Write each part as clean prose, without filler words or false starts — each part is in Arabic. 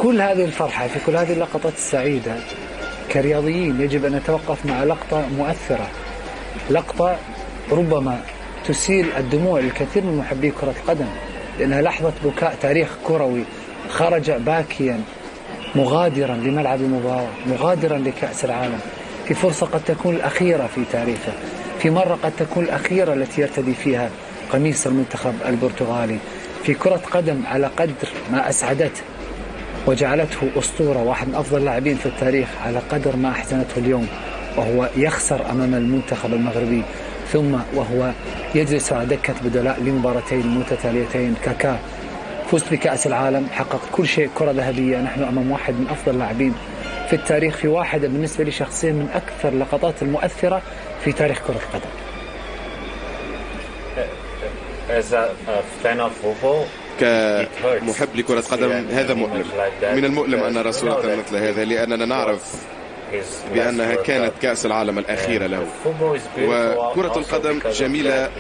كل هذه الفرحة، في كل هذه اللقطات السعيدة، كرياضيين يجب أن نتوقف مع لقطة مؤثرة، لقطة ربما تسيل الدموع للكثير من محبي كرة القدم، لأنها لحظة بكاء تاريخ كروي. خرج باكيا مغادرا لملعب المباراة، مغادرا لكأس العالم، في فرصة قد تكون الأخيرة في تاريخه، في مرة قد تكون الأخيرة التي يرتدي فيها قميص المنتخب البرتغالي، في كرة قدم على قدر ما أسعدته وجعلته أسطورة، واحد من أفضل اللاعبين في التاريخ، على قدر ما أحزنته اليوم وهو يخسر أمام المنتخب المغربي، ثم وهو يجلس على دكة بدلاء لمباراتين متتاليتين. كاكا فوز بكأس العالم، حقق كل شيء، كرة ذهبية. نحن أمام واحد من أفضل اللاعبين في التاريخ، في واحدة بالنسبة لي شخصيا من أكثر اللقطات المؤثرة في تاريخ كرة القدم. كمحب لكرة قدم هذا مؤلم، من المؤلم أن نرى صورة مثل هذا، لأننا نعرف بأنها كانت كأس العالم الأخيرة له. وكرة القدم جميلة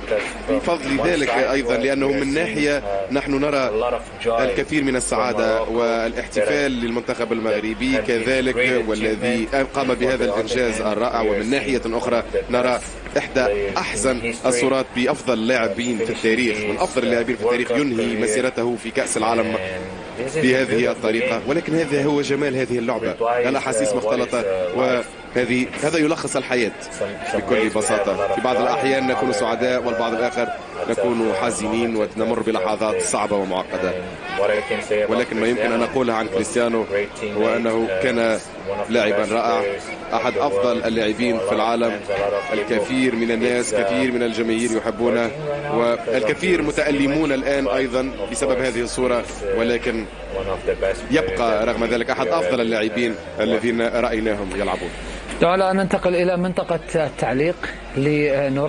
بفضل ذلك أيضا، لأنه من ناحية نحن نرى الكثير من السعادة والاحتفال للمنتخب المغربي كذلك، والذي قام بهذا الإنجاز الرائع، ومن ناحية أخرى نرى إحدى أحزن الصورات بأفضل لاعبين في التاريخ، من أفضل اللاعبين في التاريخ ينهي مسيرته في كأس العالم بهذه الطريقة. ولكن هذا هو جمال هذه اللعبة، الأحاسيس مختلطة، هذا يلخص الحياة بكل بساطة. في بعض الأحيان نكون سعداء، والبعض الآخر نكون حزينين ونمر بلحظات صعبة ومعقدة. ولكن ما يمكن أن نقوله عن كريستيانو هو أنه كان لاعبا رائع، أحد أفضل اللاعبين في العالم. الكثير من الناس، كثير من الجماهير يحبونه، والكثير متألمون الآن أيضا بسبب هذه الصورة، ولكن يبقى رغم ذلك أحد أفضل اللاعبين الذين رأيناهم يلعبون. دعونا ننتقل إلى منطقة التعليق لنرى